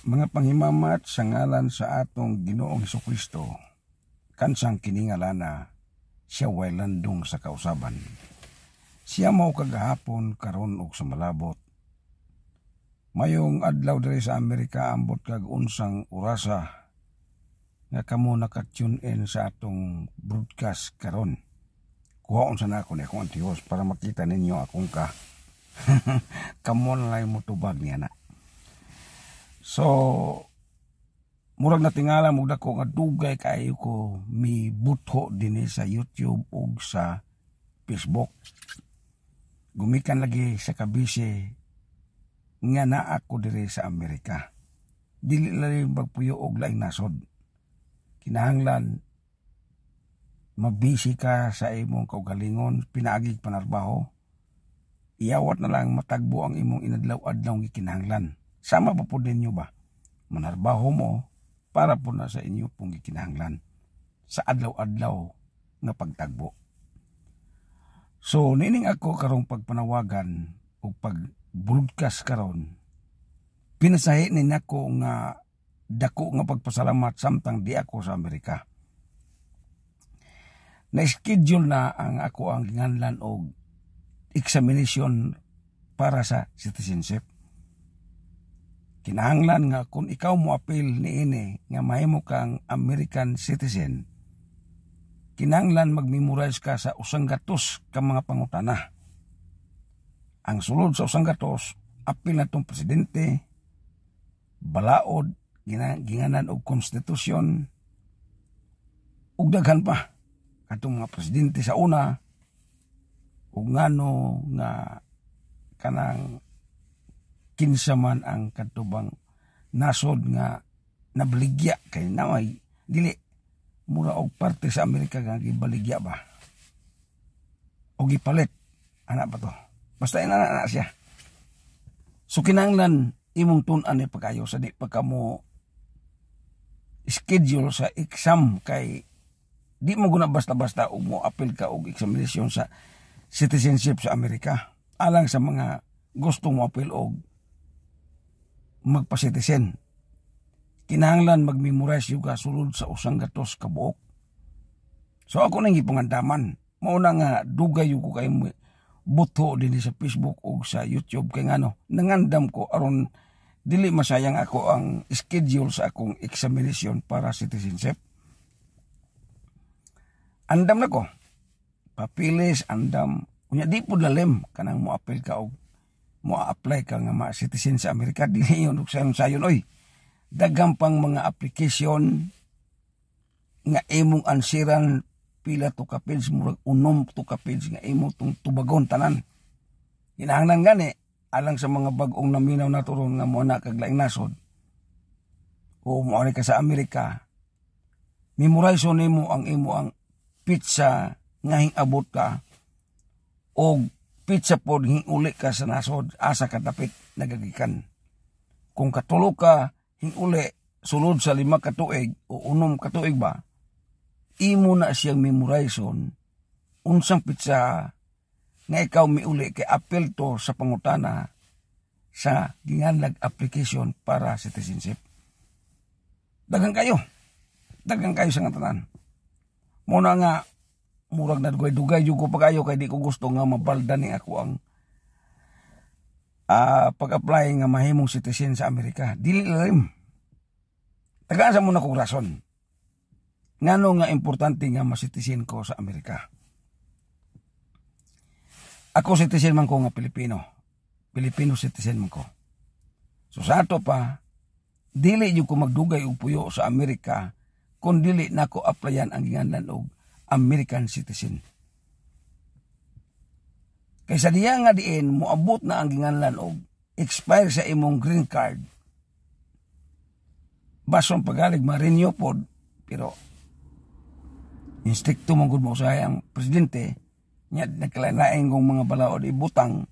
Mga panghimamat sa ngalan sa atong Ginoong Hesukristo, kansang kiningalana, siya way landong sa kausaban. Siya mao kagahapon karon og sa malabot. Mayong adlaw diri sa Amerika ambot kag unsang orasa nga kamo naka-tune in sa atong broadcast karon. Kuhaon sa nako ni akong antihos para makita ninyo akong ka. Kamo na lang mo tubag niya na. So, murag natingala mo dako nga dugay kayo ko mi butho dinhi sa YouTube ug sa Facebook. Gumikan lagi sa kabisi nga naa ako diri sa Amerika. Dili lang magpuyo og laing nasod. Kinahanglan mabisi ka sa imong kaugalingon, pinaagig panarbaho. Iyawat na lang matagbo ang imong inadlaw-adlaw gikinahanglan. Sama pa po din nyo ba? Manarbaho mo para po na sa inyo pong gikinahanglan sa adlaw-adlaw nga pagtagbo. So, nining ako karong pagpanawagan o pag-broadcast karon, pinasahi ni nako nga dako nga pagpasalamat samtang di ako sa Amerika. Na-schedule na ang ako ang ginganlan og examination para sa citizenship. Kinahanglan nga kung ikaw mo appeal niini nga mahimo kang American citizen, kinahanglan mag-memorize ka sa usang gatos ka mga pangutana. Ang sulod sa usang gatos, appeal na itong presidente, balaod, ginganan og konstitusyon, ug daghan pa katong mga presidente sa una, ug ngano nga kanang kinsa man ang katubang nasod nga nabaligya kay naway dili mura og parte sa Amerika nga gibaligya ba o gipalit ana pa to basta ina siya. So kinahanglan imong tun-an ni pagayo sa di pa kamo schedule sa exam kay di mo guna basta-basta og mo appeal ka og examination sa citizenship sa Amerika alang sa mga gusto mo appeal og magpa-citizen. Kinahanglan mag-memorize yung sulod sa usang gatos ka buok. So ako nang ipangandaman. Mauna nga dugay yung ko kayo buto din sa Facebook o sa YouTube. Kaya nga nangandam ko aron dili masayang ako ang schedule sa akong examination para citizenship. Andam na ko. Papilis, andam. Kunya di po lalim kanang mo appeal ka og mo apply ka nga ma-citizen sa Amerika, dili yun sayon oy. Daghang pang mga application nga imong ansiran pila to ka page, murag unom to ka page nga imo tong tubagon tanan. Kinahanglan gani alang sa mga bag-ong naminaw na turon nga mo na kag laing nasod. O mo ka sa Amerika, memorize nimo ang imo ang pizza nga hingabot ka o pizza pod hinguli ka sa nasod asa katapit nagagikan. Kung katulo ka hinguli sulod sa 5 ka tuig o 6 ka tuig ba, imo na siyang memorization unsang pizza nga ikaw miuli kay appeal to sa pangutana sa ginganlag application para citizenship. Daghang kayo sa nga tanan. Muna nga murag na dugay-dugay yung ko pagayo kay di ko gusto nga mabalda ni ako ang pag-apply nga mahimong citizen sa Amerika. Dili lalim. Tagaan sa muna kong rason. Ngano nga importante nga ma-citizen ko sa Amerika. Ako citizen man ko nga Pilipino. Filipino citizen man ko. So sa ato pa, dili yung ko magdugay og puyo sa Amerika kung dili na ko applyan ang ginganlan og American citizen. Kaysa diya nga diin, moabot na ang ginganlan og expire sa imong green card. Bason pagalig ma-renew pod, pero instricto mong gud mo sa ang presidente, nya nagkalain kong mga balaod ibutang,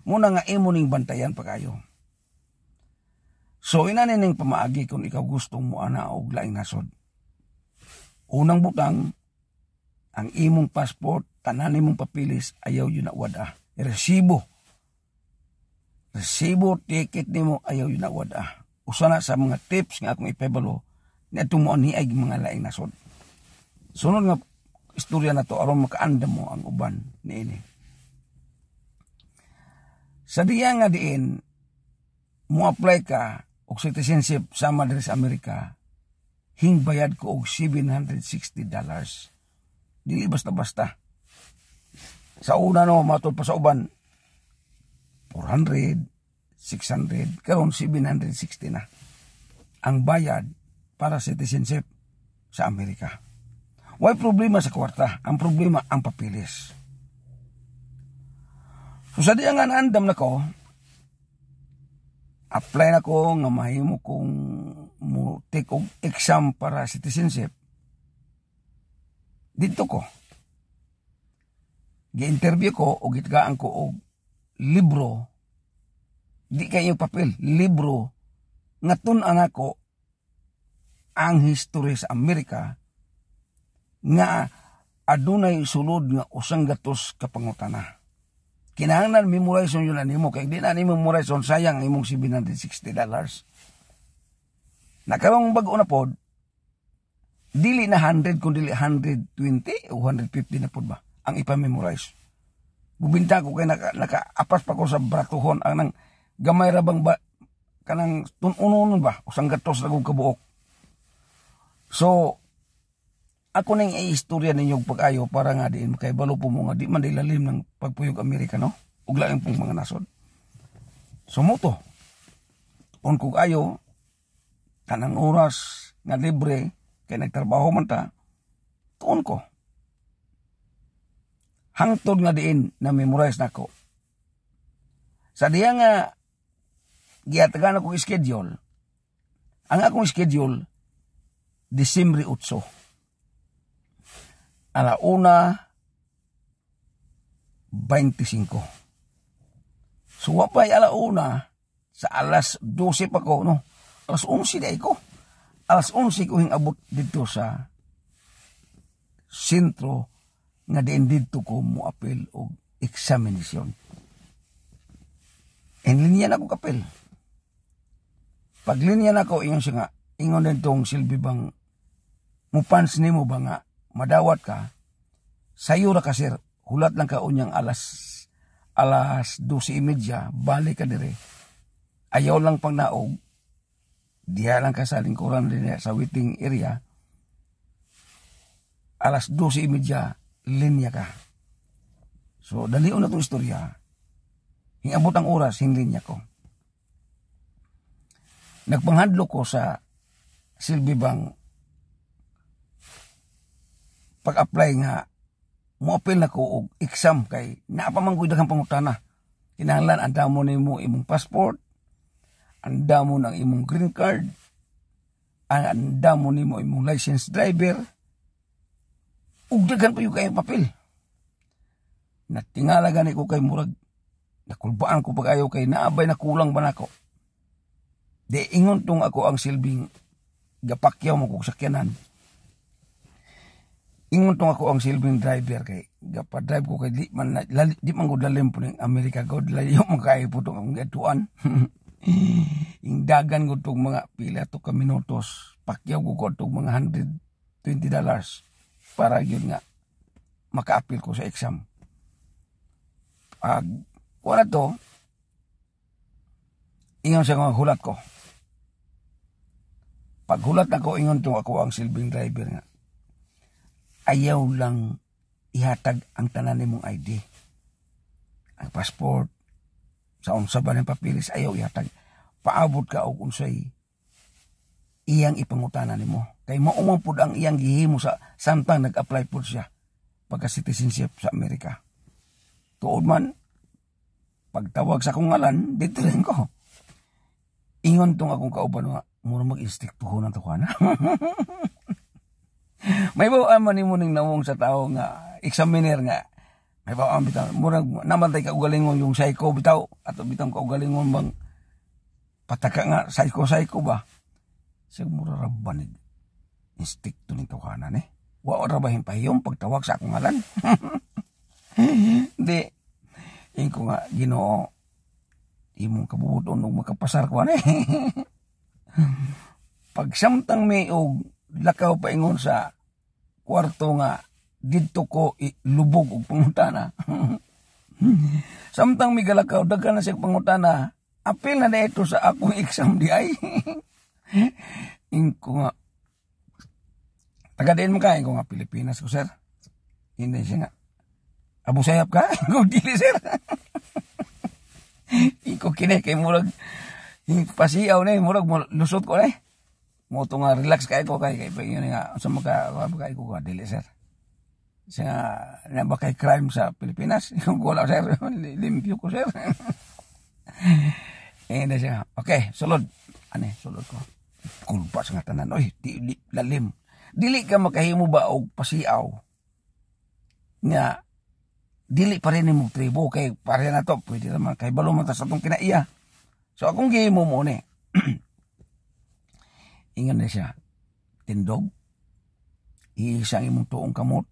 muna nga imo ning bantayan pa kayo. So inanin pamaagi kung ikaw gustong mo ana og laing nasod. Unang butang, ang imong passport, tanan imong papilis, ayaw yun na wada. Resibo, ticket nimo, ayaw yun na wada. usa na sa mga tips nga akong ipabalo niadto mo ni ay mga laing nasod. Sunod nga istorya na to aron makaandam mo ang uban niini. Sa diya nga diin mo apply ka og citizenship sama diri sa Amerika, hingbayad ko og $760. Dili basta-basta. Sa una no matod pa sa uban 400, 600, karon 760 na ang bayad para citizenship sa Amerika. Way problema sa kwarta, ang problema ang papilis. So sa diya nga naandam na ko, apply na ko nga mahimo kong mo take og exam para citizenship. Dito ko gi-interview ko o gitgaan ko og libro, di kayo papel, libro nga tun-an ako ang history sa Amerika nga adunay sulod nga usang gatos ka pangutana. Kinahanglan memorize yun nimo kay di na nimo memorize sayang imong $760. Nakawang bag-o na pod dili na 100 kundi 120 o 150 na pod ba ang ipamemorize. Bubinta ko kay naka-apas pa ko sa bratuhon ang nang gamay ra bang ba kanang tun-unon ba usang gatos na kong kabuok. So ako nang i-istorya ninyo pag-ayo para nga diin makaibalo po mo nga di man ilalim ng pagpuyog Amerikano ug laing pong mga nasod. Sumuto kung kung ayo kanang oras nga libre kay nagtrabaho man ta tuon ko hangtod nga diin na memorize nako. Sa diya nga giatagan akong schedule, ang akong schedule Disyembre 8. Alauna 25. So wapay alauna sa alas 12 pa ko no. Alas 11 day ko. Alas 11 ko hingabot dito sa sentro nga diin dito ko mo apel og examination. En linya na ko kapel. Pag linya na ko ingon siya nga ingon din tong silbi bang mupans nimo ba nga madawat ka sayo ra ka sir hulat lang ka unyang alas 12:30 balik ka dire ayaw lang pang naog diha lang ka sa lingkuran din sa waiting area alas 12:30 linya ka. So dalion na itong istorya hingabot ang oras hinglinya ko. Nagpanghadlo ko sa silbi bang pag-apply nga mo-appeal na ko og exam kay naapamanggoy daghang pangutana. Kinahanglan anda mo nimo imong passport, anda mo ng imong green card, anda mo nimo imong license driver, ug daghan pa yung kayong papel. Natingala gani ko kay murag nakulbaan ko pag-ayaw kay naabay na kulang ba nako. De ingon tong ako ang silbing gapakyaw mo kog sakyanan. Ingon tong ako ang silbing driver kay gapadrive ko kay di man gud lalim po ning Amerika god layo mo kay po tong gatuan. Ing dagan gud tong mga pila to ka minutos pakyaw ko tong mga $120 para yun nga maka-appeal ko sa exam. Wala to ingon siya nga hulat ko. Paghulat ako ingon to ako ang silbing driver nga ayaw lang ihatag ang tanan nimong ID. Ang passport, sa unsa ba ng papilis, ayaw ihatag. Paabot ka og unsay iyang ipangutana nimo. Kay maumang pud ang iyang gihimo sa samtang nag-apply pud siya pagka citizenship sa Amerika. Tuod man, pagtawag sa akong ngalan, dito rin ko. Ingon tong akong kauban nga, mura mag-instriktuhon ang tukana. May bawaan man mo ning nawong sa tao nga examiner nga may bawaan bitaw murag namantay ka ugalingon yung psycho bitaw ato bitaw ka ugalingon bang pataka nga psycho ba siguro ra banig instikto ning tukanan wa ra ba himpayom pagtawag sa akong ngalan di ingko nga Ginoo imong kabubuton og makapasar ko Pag samtang may og lakaw paingon sa kwarto nga didto ko lubog og pangutana. Samtang may galakaw daghan na siya pangutana, apil na ito sa akong exam di ay. Ingko nga taga din mo ka ingko nga Pilipinas ko sir. Hindi siya nga Abu Sayyaf ka? Ingko dili sir. Ingko kini kay murag pasiyaw na murag lusot ko na mo to nga relax kay ko kay yun nga sa mga kay ko dili sir. Siya na ba kay crime sa Pilipinas? Yung wala sir, limpyo ko sir. Hindi siya. Okay, sulod. Sulod ko. Kulpas nga tanan. Oy, di lalim. Dili ka makahimo ba og pasiaw? Nga, dili pa rin mo tribo. Kay pare na to, pwede naman. Kay balo man ta sa itong kinaiya. So, akong gihimo mo ni. Ingan na siya. Tindog. Isang imong tuong kamot.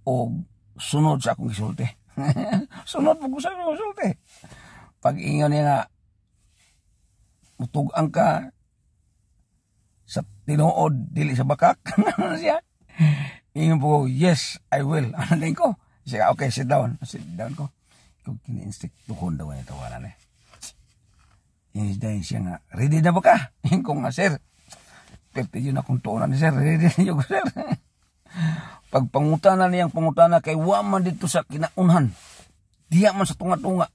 O sunod sa akong gisulti. Sunod mo ko sa akong gisulti. Pag ingon niya nga, mutugang ka sa tinuod, dili sa bakak. Siya. Ingon po, yes, I will. Ano din ko? Siya, okay, sit down. Sit down ko. Kung kini-instinct, tukon daw niya tawanan eh. Dahil siya nga, ready na ba ka? Ingon ko nga, sir. Pero yun akong tuunan ni sir. Ready na yun ko, sir. Pag pangutana niyang pangutana kay waman dito sa kinaunhan. Diya man sa tunga-tunga.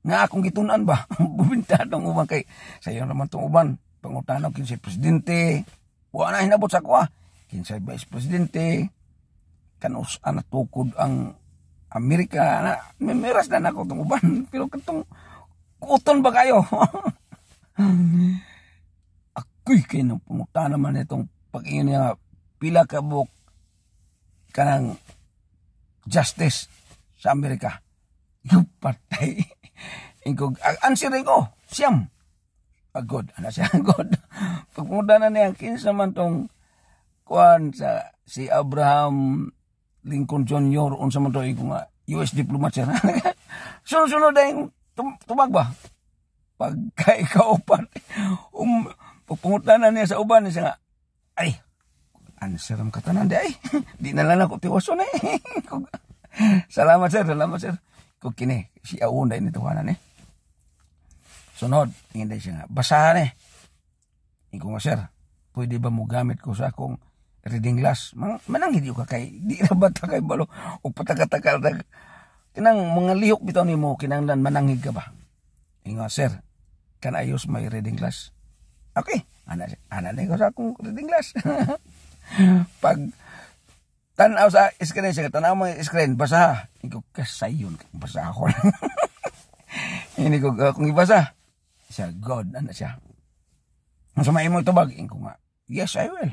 Nga akong gitunan ba? Bumintadong uban kay sayo naman tong uban. Pangutana kinsay presidente. Wala na hinabot sa kuha. Kinsay vice presidente. Kanus ana tukod ang Amerika na memeras na nako tong uban. Pero katong kuton ba kayo? Ako'y kay nang pangutana man itong pag-ingon niya pila ka buok kanang justice sa Amerika. Yung patay. Ingkog, answering ko, siyam. Agod, siya, agod. Pagpunta na niya, kinsa man tong kuhan sa si Abraham Lincoln Jr. unsa man to nga US diplomat siya. Sunod-sunod na yung tumag ba? Pagka ikaw pa, pagpunta na niya sa uban, siya nga, ay, answer ang katanan di ay. Di na lang ako tiwason eh. Salamat sir. Kung kini, si Aunda ini tawanan eh. Sunod, hindi siya nga. Basahan eh. Iko nga sir, pwede ba mo gamit ko sa akong reading glass? Manangid yung kakay. Di na ba takay balo? O patakatakal. Kinang mga lihok bitaw ni mo, kinanglan manangid ka ba? Iko nga sir, can I use my reading glass? Okay. Ana ko sa akong reading glass. Pag tanaw sa screen siya, tanaw mo yung screen, basa. Hindi ko kasayon, basa ako lang. Hindi ko kung ibasa. Siya, God, ano siya. Masamayin mo itubag. Hindi ko nga, yes, I will.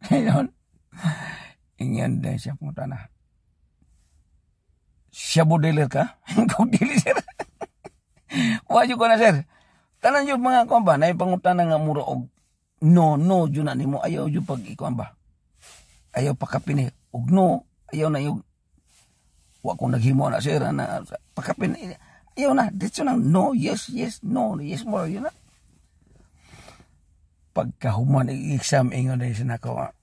Ngayon, ingyan din siya pumunta na. Siya budilir ka? Hindi ko dili, sir. Wadyo ko na, sir. Tanan yun mga kuwan ba, na ipangutan nga mura og no, yun na nimo. Ayaw yun pag ikuan ba. Ayaw pakapin eh. Og no, ayaw na yung wa kong naghimo na sir na pakapin. Ayaw na. Dito nang no, yes, no, yes more. Yun na. Pagkahuman i-exam ingon na yun ako.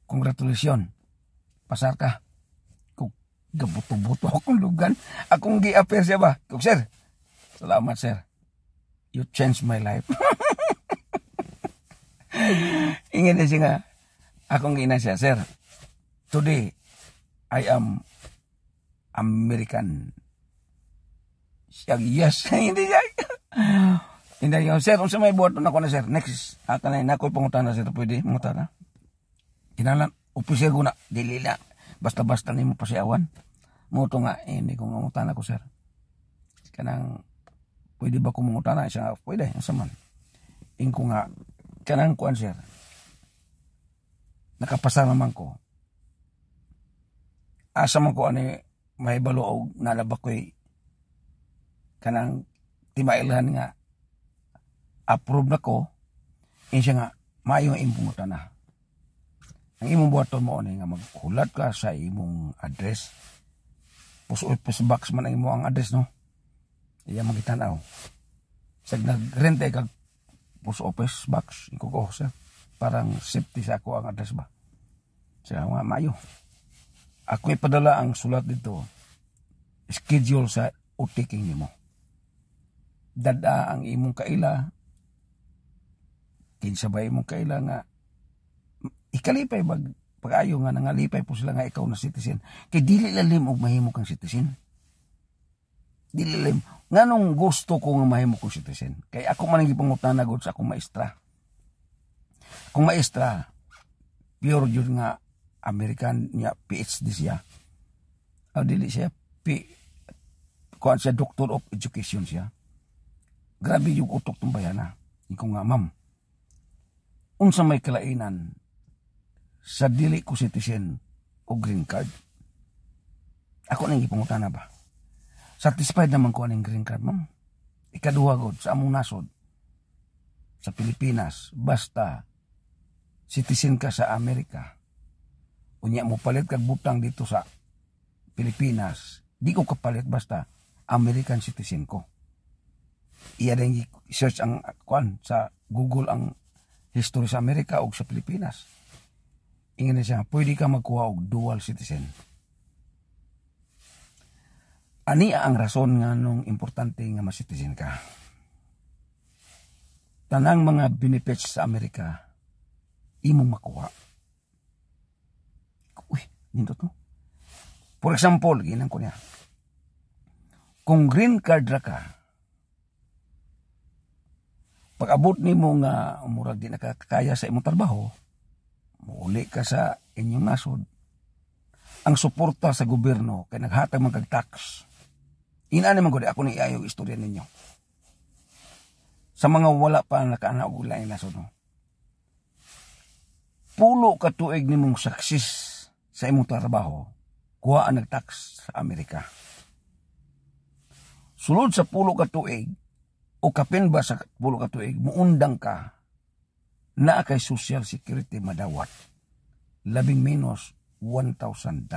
Congratulations. Pasar ka. Kung gabuto-buto akong lugan. Akong gi-appear siya ba? Kung sir, salamat sir. You changed my life. Ingin na siya nga. Akong ina siya, sir. Today, I am American. Siya, yes. Hindi siya. Hindi siya. Sir, kung sa may buhat na ko na, sir. Next, na ako'y pangutan na, sir. Pwede, pangutan na. Kinalan, opisir ko na. Dili na. Basta-basta ni mo pasiawan. Muto nga, hindi ko pangutan ako, sir. Kanang, pwede ba kumungutan na? Siya, pwede. Asa man. Ingko nga, kanang kuan, sir. Nakapasa naman ko. Asa man ko ani may baluog nalabak ko'y kanang timailhan nga approve na ko. Siya nga, maayo nga imong na. Ang imong buhaton mo nga maghulat ka sa imong address. Push box man ang imong address, no? Iya magitanaw. Sag nagrente kag post office box iko sir. Parang safety sa ako ang address ba. Sa mga Mayo. Ako ipadala ang sulat dito. Schedule sa utiking nimo. Dada ang imong kaila. Kinsa ba imong kaila nga ikalipay pag-ayo nga nangalipay po sila nga ikaw na citizen. Kay dili lalim og mahimo kang citizen. Dili lalim. Nganong gusto ko nga mahimo kong citizen? Kay ako man ang gipangutana gud sa akong maestra. Kung maestra, pure yun nga American niya, PhD siya. O dili siya, kuhan siya, Doctor of Education siya. Grabe yung utok ng bayana. Ikaw nga, ma'am, unsa may kalainan sa dili ko citizen o green card. Ako nang ipangutana ba? Satisfied naman ko ang green card, ma'am. Ikaduha god sa among nasod sa Pilipinas, basta citizen ka sa Amerika, unya mo palit kag butang dito sa Pilipinas, di ko kapalit basta American citizen ko. Iya din search ang kuan sa Google ang history sa Amerika o sa Pilipinas. Ingin siya, pwede ka magkuha og dual citizen. Ani ang rason nga nung importante nga ma-citizen ka. Tanang mga benefits sa Amerika, imong makuha. Uy, nindot no? For example, ginang ko niya. Kung green card ra ka, pag-abot nimo nga murag di nakakaya sa imong trabaho, muuli ka sa inyong nasod, ang suporta sa gobyerno kay naghatag man kag tax. Inani man gud ako ni ayaw istorya ninyo. Sa mga wala pa nakaana og lain nasod no. Pulo ka tuig nimong success sa imong trabaho, kuha ang nag-tax sa Amerika. Sulod sa pulo ka tuig, o kapin ba sa pulo ka tuig, muundang ka na kay Social Security madawat. Labing minus $1,000.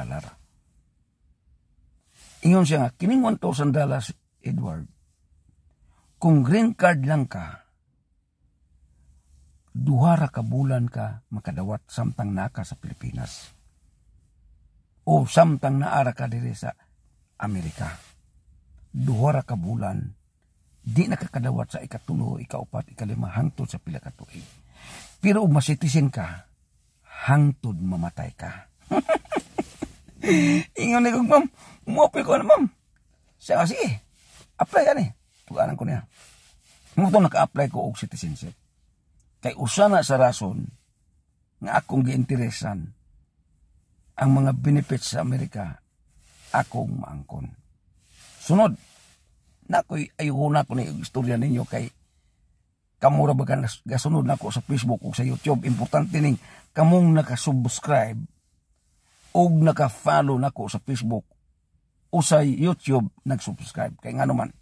Ingon siya nga, kining $1,000, Edward, kung green card lang ka, duhara ka bulan ka makadawat samtang naka sa Pilipinas. O samtang naara ka diri sa Amerika. Duhara ka bulan, di nakakadawat sa ikatulo, ikaupat, ikalima, hangtod sa pila ka tuig. Pero kung masitizen ka, hangtod mamatay ka. Ingon ni kong, ma'am, umopil ko na, ma'am. Siya nga, sige, apply yan eh. Tuganan ko niya. Muto naka-apply ko og citizenship. Kay usa na sa rason nga akong giinteresan ang mga benefits sa Amerika, akong maangkon. Sunod, nakoy ayuho na ko na yung istorya ninyo kay kamura ba ka gasunod na ko sa Facebook o sa YouTube. Importante ning kamong nakasubscribe o naka-follow na ko sa Facebook o sa YouTube nag-subscribe. Kay nga naman,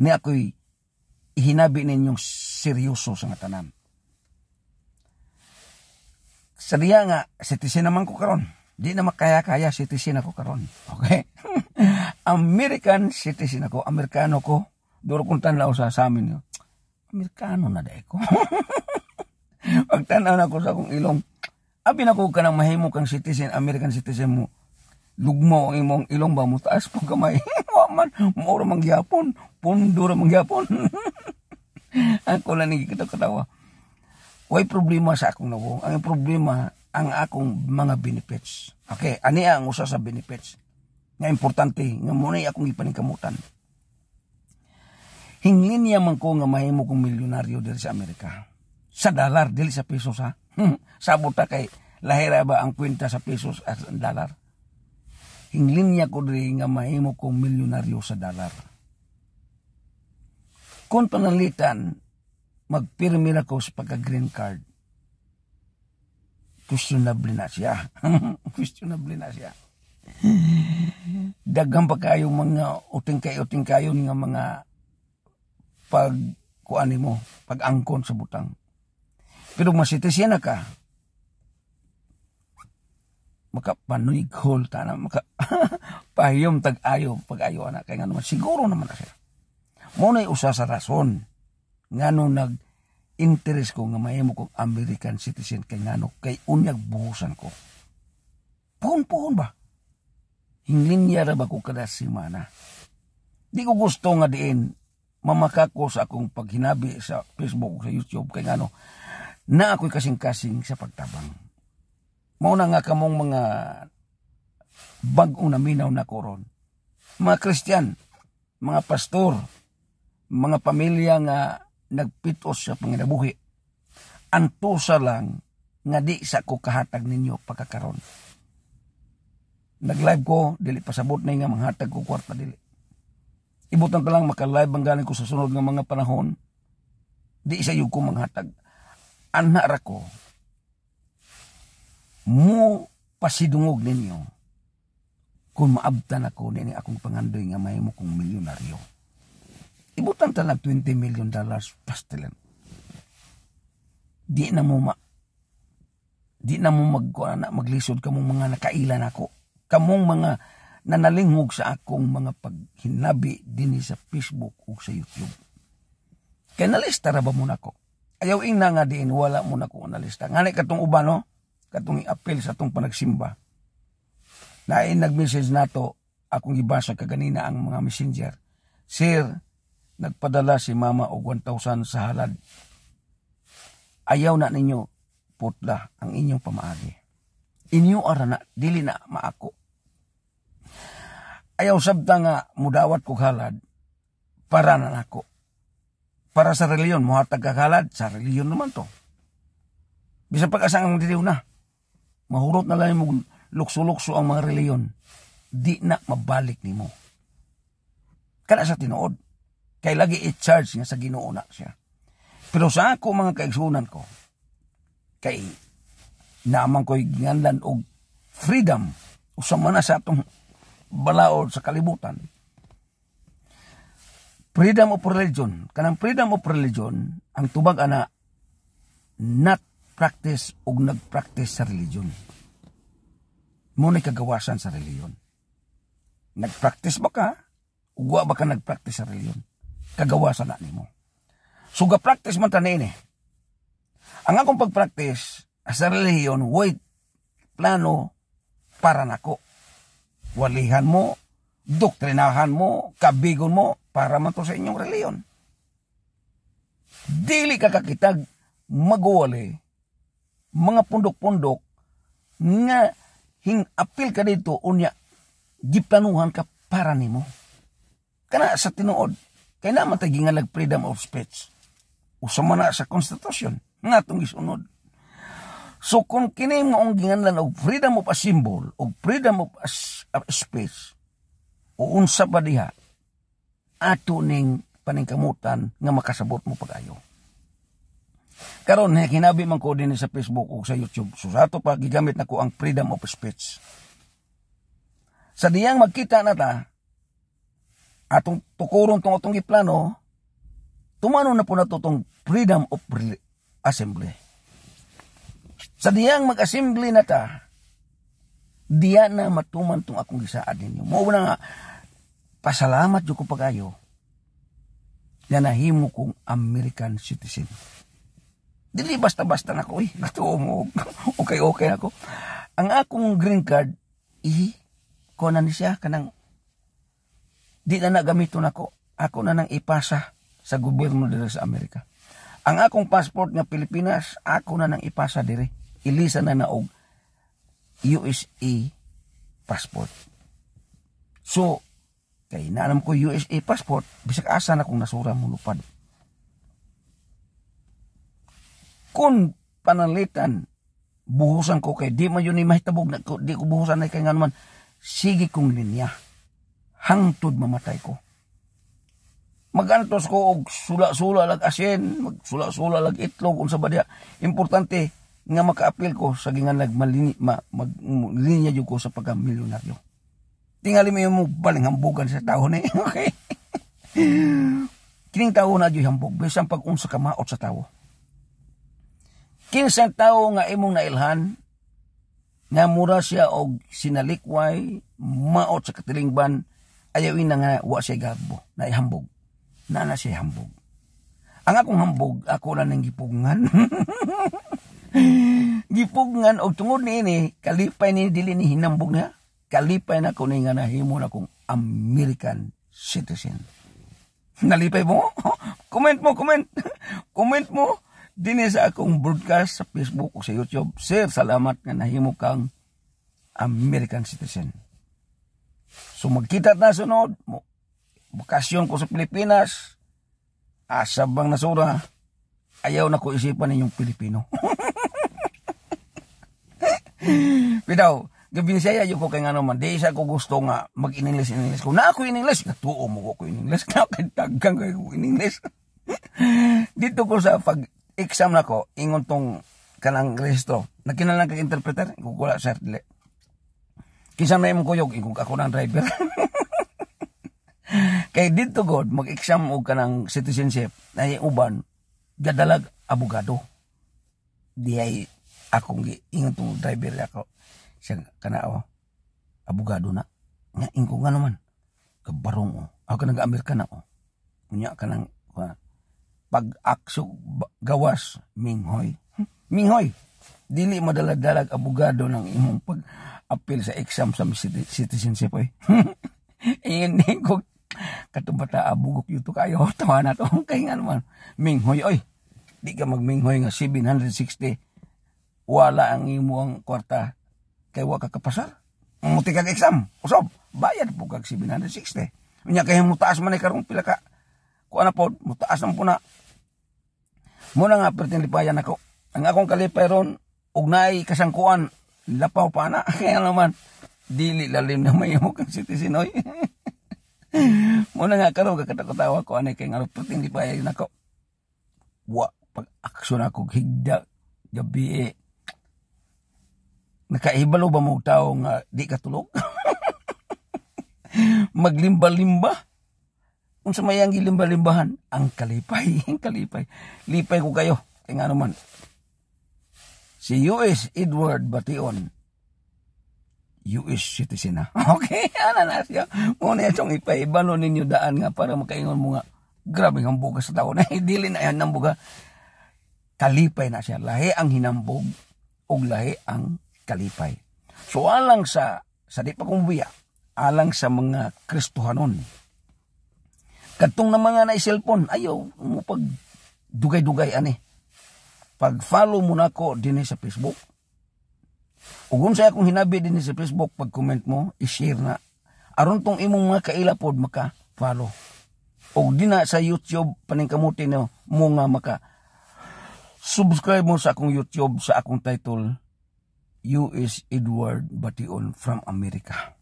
ni ako'y ihinabi ninyong seryoso sa nga tanan. Sa diya nga, citizen naman ko karon. Di na makaya-kaya citizen ako karon. Okay? American citizen ako. Amerikano ko. Duro kong tanaw sa amin yun. Amerikano na dahi ko. Pagtanaw na ko sa akong ilong, abi na ko ka ng mahimo kang citizen, American citizen mo. Lugmo ang imong ilong ba mo, taas po kamay. Waman, mura mangyapon. Pundura mangyapon. Ako lang nagkikita-katawa. Way problema sa akong nawong. Ang problema, ang akong mga benefits. Okay, ani ang usa sa benefits. Nga importante, nga muna akong ipaningkamutan. Hinglin niya man ko nga mahimo kong milyonaryo diri sa Amerika. Sa dollar, dili sa pesos ha. Sabot ta kay lahira ba ang kwenta sa pesos at dollar. Hinglin niya ko diri nga mahimo kong milyonaryo sa dollar. Kung panalitan, magpirmi na ko sa pagka-green card, questionable na siya. Questionable na siya. Daghang pa kayo mga uting kayo nga mga pagkuani mo, pag-angkon sa butang. Pero masitesya na ka, makapanigol ta na, pahiyom tag-ayo, pag-ayo na, kaya nga naman, siguro naman na siya. Mo na usa sa rason ngano nag-interest ko nga mahimo kong American citizen kay ngano kay unyag buhusan ko. Puhon ba? Hinglinya ra ba ko kada semana? Di ko gusto nga diin mamaka ko sa akong paghinabi sa Facebook, sa YouTube kay ngano na ako'y kasing-kasing sa pagtabang. Mao na nga kamong mga bag-ong naminaw na koron. Mga Kristiyan, mga pastor, mga pamilya nga nagpitos sa panginabuhi. Antusa lang nga di sa ko kahatag ninyo pagkakaron. Nag-live ko, dili pasabot na nga manghatag ko kwarta dili. Ibutan ta lang maka-live ang galing ko sa sunod nga mga panahon. Di isa yung ko manghatag. Anak ra ko, mo pasidungog ninyo kung maabtan ako nini akong pangandoy nga mahimo kong milyonaryo. Ibutan ta lang $20 million pastilan. Di na mo maglisod kamong mga nakailan ako. Kamong mga nanalinghog sa akong mga paghinabi din sa Facebook o sa YouTube. Kaya nalista ra ba muna ko? Ayaw ina nga din, wala muna ko nalista. Ngani katong uban, no? Katong i-appeal sa atong panagsimba. Na nag-message nato, akong ibasa kaganina ang mga messenger. Sir, nagpadala si mama og 1,000 sa halad. Ayaw na ninyo putla ang inyong pamaagi. Inyo ara na, dili na maako. Ayaw sabta nga mudawat kog halad para na nako. Para sa reliyon, muhatag kag halad, sa reliyon naman to. Bisa pag-asang ang diliw na. Mahurot na lang mo lukso-lukso ang mga reliyon. Di na mabalik nimo. Kana sa tinuod. Kay lagi i-charge nga sa Ginoo na siya. Pero sa ako mga kaigsunan ko, kay naman ko'y ginganlan og freedom o sa mana sa atong balaod sa kalibutan. Freedom of religion. Kanang freedom of religion, ang tubag ana, not practice o nag-practice sa religion. Muna'y kagawasan sa religion. Nag-practice ba ka? Ugwa ba ka nag-practice sa religion? Kagawasan na nimo. So, ga-practice man tanin eh. Ang akong pag-practice sa religion, wait, plano para nako. Walihan mo, doktrinahan mo, kabigon mo, para man to sa inyong religion. Dili ka kakitag magwali, mga pundok-pundok, nga apil ka dito, unya, giplanuhan ka para nimo. Kana sa tinuod, kaya naman tayo gingalag freedom of speech. Usama na sa konstitusyon, nga itong isunod. So kung kini mo ginganlan og freedom of a symbol, o freedom of speech, o unsa pa diha, ato ning paningkamutan nga makasabot mo pag-ayo. Karon kinabi man ko din sa Facebook o sa YouTube. So sa ato pa gigamit na ko ang freedom of speech. Sa diyang magkita na ta, atong tukuron tong atong giplano, tumano na po na tong freedom of assembly. Sa diyang mag-assembly na ta, diya na matuman tong akong gisaad ninyo. Mao na nga, pasalamat yung ko pag-ayo na nahimo kong American citizen. Dili basta-basta na ko, natuo mo, okay na ko. Ang akong green card, kunan ni siya, kanang, di na nagamiton ako na nang ipasa sa gobyerno dito sa Amerika. Ang akong passport nga Pilipinas, ako na nang ipasa dire. Ilisa na og USA passport. So, kay naanam ko USA passport, bisag asa na kung nasura mo lupad. Kung panalitan, buhusan ko kay di man yun ni mahitabog, di ko buhusan na kay nga naman, sige kong linya. Hangtod mamatay ko. Magantos ko og sula-sula lag asin, magsula-sula lag itlog unsa ba dia. Importante nga maka-appeal ko sa ginganlag maglinya jud ko sa pagka-milyonaryo. Tingali mo baling hambugan sa tao ni. Okay. Kining tao na jud hambog bisan pag unsa ka maot sa tao. Kinsang tao nga imong nailhan nga mura siya og sinalikway maot sa katilingban, ayawin na nga wa siya gagbo na ihambog. na siya hambog. Ang akong hambog, ako lang ng gipugngan. Gipugngan, o tungod ni kalipay ni dili ni hinambog niya, kalipay na ko ni nga nahimo na kong American citizen. Nalipay mo? Comment mo, comment. Comment mo. Dini sa akong broadcast sa Facebook o sa YouTube. Sir, salamat nga nahimo kang American citizen. So magkita na sunod. Bakasyon ko sa Pilipinas. Asa bang nasura. Ayaw na ko isipan ninyong Pilipino. Bitaw, gabi siya yung ko kay nga naman. Di isa ko gusto nga mag-in-English. Kung na ako in-English, katuo mo ko in-English. Nakakitagang ko in-English. Dito ko sa pag-exam na ko, ingon tong kanang rehistro. Nakinalang kag-interpreter, kung wala sa dili. Kinsa na yung kuyog, kung ako ng driver. Kay dito god, mag-exam o kanang citizenship, na uban, gadalag abogado. Di ay akong ingon tong driver ako. Siya kanao, abogado na. Nga, ingo nga naman. Kabarong o. Ako ka nag-Amerika na o. Kunya ka ng pag-akso gawas, minghoy. Minghoy. Dili madaladalag abogado ng imong pag-appeal sa exam sa citizenship oy. Ingon ko katubata abugok yuto kayo. Tawa na to. Kaya nga naman. Minghoy oy. Di ka magminghoy nga 760. Wala ang imong kwarta. Kaya waka kapasar. Muti kag exam. Usob. Bayad po kag 760. Unya kaya mutaas man ay karong pila ka. Kung ano po, mutaas ang puna. Muna nga pertinlipayan ako. Ang akong kalipay ron, ugnay kasangkuan, lapaw pa na. Kaya naman, dili lalim na may kang citizen oy. Muna nga karong kakatawa ko, anay kaya nga pertinlipayan ako. Pag-aksyon ako, higda, gabi nakaibalo ba mo tao nga di katulog? Maglimba-limba. Kung sa mayang gilimba-limbahan, ang kalipay, ang kalipay. Lipay ko kayo. Kaya nga naman, si U.S. Edward Bation, U.S. citizen na. Okay, ana na siya. Muna itong ipaibalo ninyo daan nga para makaingon mo nga, grabe ang bugas sa tao na, dili na yan ng buga. Kalipay na siya. Lahi ang hinambog, o lahi ang kalipay. So alang sa di pa kumbuya, alang sa mga Kristohanon, katong na mga na cellphone, ayaw mo pag dugay-dugay ani. Pag follow mo na ko din sa Facebook, ug unsay akong hinabi din sa Facebook, pag comment mo, i-share na. Aron tong imong mga kailapod maka-follow. O di na sa YouTube paningkamuti no mo nga maka-subscribe mo sa akong YouTube sa akong title, U.S. Edward Bation from America.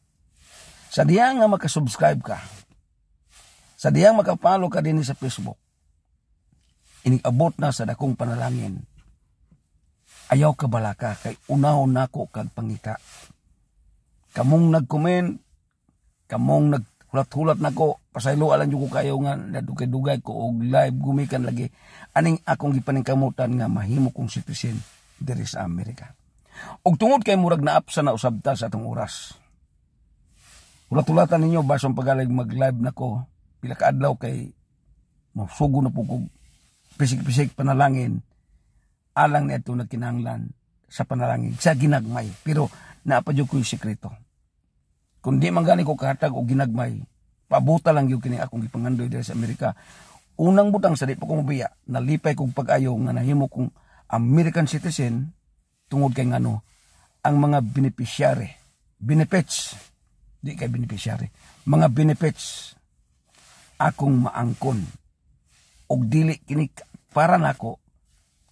Sa diya nga makasubscribe ka, sa diya makapalo ka din sa Facebook, inig-abot na sa dakong panalangin. Ayaw ka balaka, kay unahon nako kag pangita. Kamong nag-comment, kamong naghulat-hulat nako, pasaylo alang yung ko kayo nga, nadugay-dugay ko, og live gumikan lagi. Aning akong gipaningkamutan nga mahimo kong citizen diri sa Amerika. Og tungod kay murag na apsa na usabta sa atong oras. Ulat-ulatan ninyo basong pagalig mag-live nako, pila ka adlaw kay masugo na po kog pisik-pisik panalangin. Alang na ito nagkinahanglan sa panalangin sa ginagmay. Pero naapadyo ko yung sekreto. Kung di man gani ko kahatag o ginagmay, pabuta lang yung kining akong ipangandoy diri sa Amerika. Unang butang sa di pa ko mabiya, nalipay kong pag-ayo nga nahimo kong American citizen, tungod kay ngano, ang mga benefits, di kay beneficiary, mga benefits, akong maangkon, og dili kini para nako,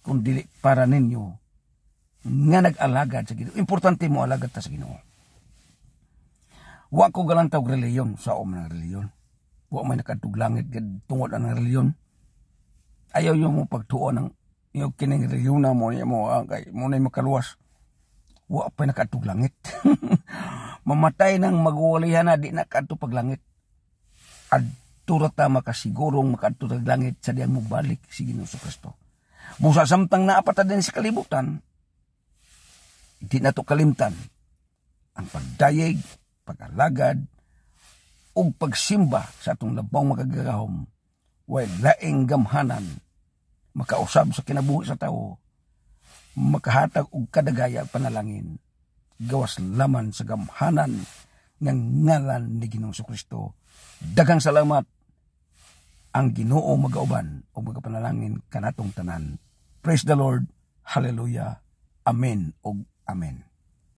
kung dili para ninyo, nga nag-alagad sa Ginoo. Importante mo alagad ta sa Ginoo. Wa ko galantaw reliyon sa mga reliyon. Wa may nakadtug langit tungod ang reliyon. Ayaw yung mo pagtuon ng yung kining reliyon na mo kay mo na makaluwas. Wa pa nakadtug langit. Mamatay nang magwalihan na di nakadto paglangit. Adto ta makasigurong makadto langit sa diyang mo balik si Ginoo Kristo. Busa samtang naapata din sa kalibutan, di na to kalimtan ang pagdayeg, pag-alagad, o pagsimba sa atong labang magagahom way laing gamhanan makausab sa kinabuhi sa tao, makahatag og kadagaya panalangin gawas laman sa gamhanan ng ngalan ni Ginoong Kristo. Daghang salamat. Ang Ginoo magauban o magapanalangin kanatong tanan. Praise the Lord. Hallelujah. Amen og amen.